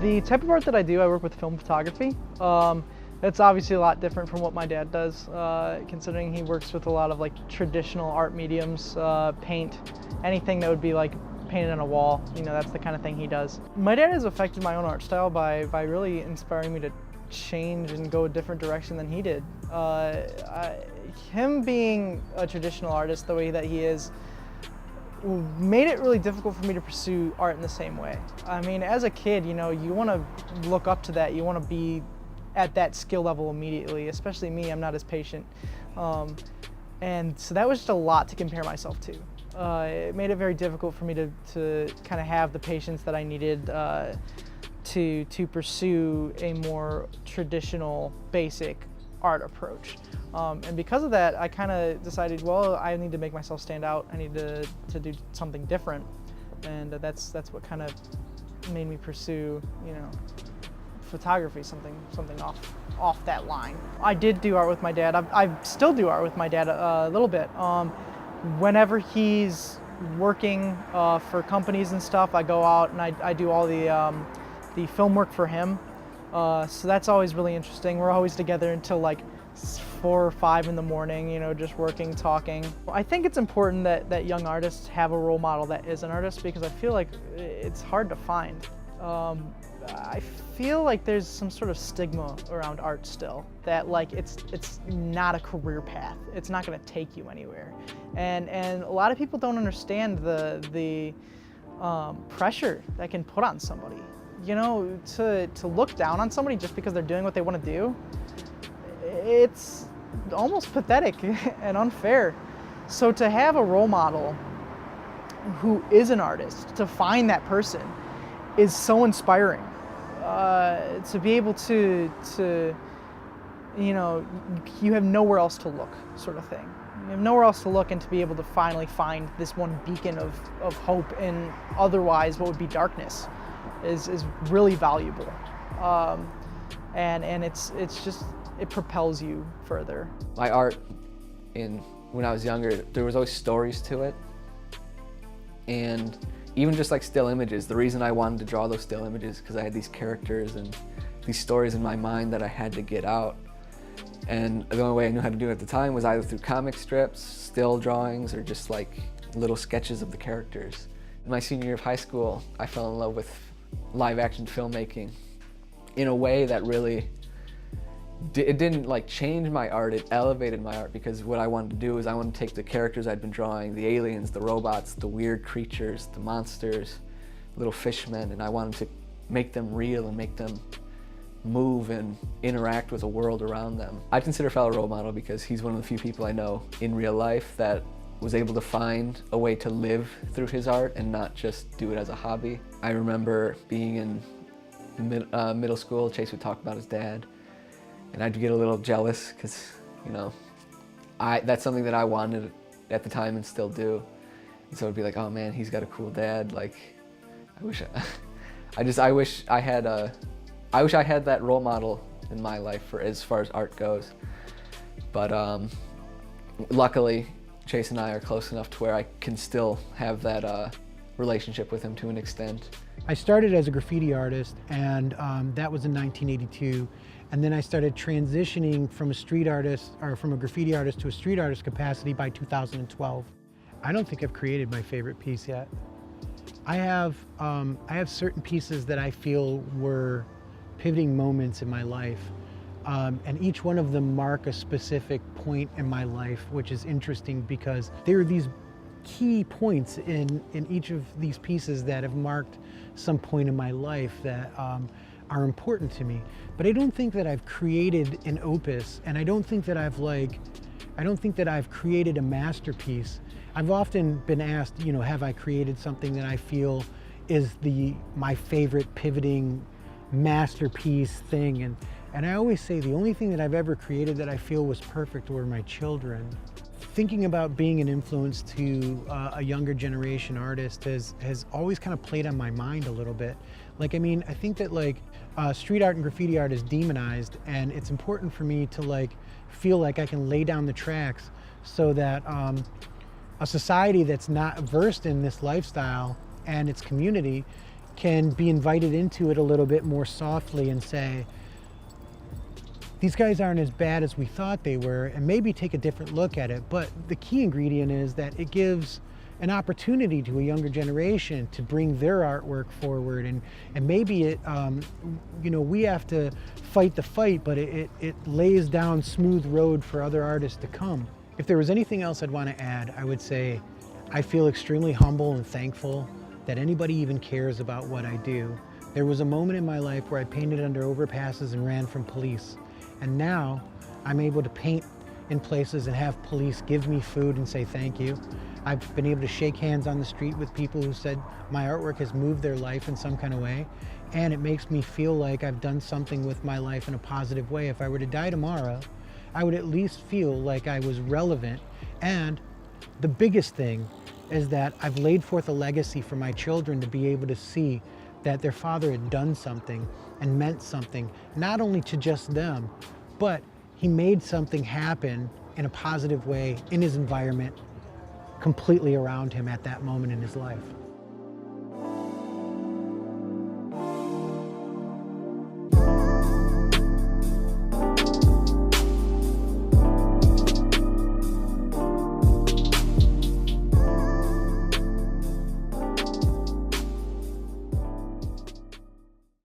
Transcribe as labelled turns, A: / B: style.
A: The type of art that I do, I work with film photography. It's obviously a lot different from what my dad does, considering he works with a lot of like traditional art mediums, paint, anything that would be like painted on a wall. You know, that's the kind of thing he does. My dad has affected my own art style by really inspiring me to change and go a different direction than he did. Him being a traditional artist the way that he is made it really difficult for me to pursue art in the same way. I mean, as a kid, you know, you want to look up to that. You want to be at that skill level immediately, especially me. I'm not as patient. And so that was just a lot to compare myself to. It made it very difficult for me to kind of have the patience that I needed to pursue a more traditional, basic art approach. And because of that, I kind of decided, well, I need to make myself stand out. I need to do something different. And that's what kind of made me pursue, you know, photography, something off that line. I did do art with my dad. I still do art with my dad a little bit. Whenever he's working for companies and stuff, I go out and I do all the film work for him. So that's always really interesting. We're always together until like 4 or 5 in the morning, you know, just working, talking. I think it's important that young artists have a role model that is an artist, because I feel like it's hard to find. I feel like there's some sort of stigma around art still, that like it's not a career path. It's not going to take you anywhere, and a lot of people don't understand the pressure that can put on somebody. You know, to look down on somebody just because they're doing what they want to do, it's almost pathetic and unfair. So to have a role model who is an artist, to find that person, is so inspiring. To be able to, you know, you have nowhere else to look, sort of thing. You have nowhere else to look, and to be able to finally find this one beacon of hope in otherwise what would be darkness is really valuable. And it's just, it propels you further.
B: My art when I was younger, there was always stories to it. And even just like still images, the reason I wanted to draw those still images because I had these characters and these stories in my mind that I had to get out. And the only way I knew how to do it at the time was either through comic strips, still drawings, or just like little sketches of the characters. In my senior year of high school, I fell in love with live action filmmaking in a way that really, it didn't like change my art, it elevated my art, because what I wanted to do is I wanted to take the characters I'd been drawing, the aliens, the robots, the weird creatures, the monsters, little fishmen, and I wanted to make them real and make them move and interact with the world around them. I consider Hallauer a role model because he's one of the few people I know in real life that was able to find a way to live through his art and not just do it as a hobby. I remember being in middle school, Chase would talk about his dad, and I'd get a little jealous because, you know, that's something that I wanted at the time and still do. And so it'd be like, oh man, he's got a cool dad. Like, I wish I had that role model in my life for as far as art goes. But luckily, Chase and I are close enough to where I can still have that relationship with him to an extent.
C: I started as a graffiti artist, and that was in 1982. And then I started transitioning from a street artist, or from a graffiti artist to a street artist capacity by 2012. I don't think I've created my favorite piece yet. I have certain pieces that I feel were pivoting moments in my life. And each one of them mark a specific point in my life, which is interesting because there are these key points in each of these pieces that have marked some point in my life that are important to me. But I don't think that I've created an opus, and I don't think that I've created a masterpiece. I've often been asked, you know, have I created something that I feel is my favorite pivoting masterpiece thing? And I always say the only thing that I've ever created that I feel was perfect were my children. Thinking about being an influence to a younger generation artist has always kind of played on my mind a little bit. Like, I mean, I think that like street art and graffiti art is demonized, and it's important for me to like feel like I can lay down the tracks so that a society that's not versed in this lifestyle and its community can be invited into it a little bit more softly and say, these guys aren't as bad as we thought they were, and maybe take a different look at it. But the key ingredient is that it gives an opportunity to a younger generation to bring their artwork forward, and maybe it, you know, we have to fight the fight, but it lays down smooth road for other artists to come. If there was anything else I'd want to add, I would say I feel extremely humble and thankful that anybody even cares about what I do. There was a moment in my life where I painted under overpasses and ran from police. And now I'm able to paint in places and have police give me food and say thank you. I've been able to shake hands on the street with people who said my artwork has moved their life in some kind of way. And it makes me feel like I've done something with my life in a positive way. If I were to die tomorrow, I would at least feel like I was relevant. And the biggest thing is that I've laid forth a legacy for my children to be able to see that their father had done something and meant something, not only to just them, but he made something happen in a positive way in his environment, completely around him at that moment in his life.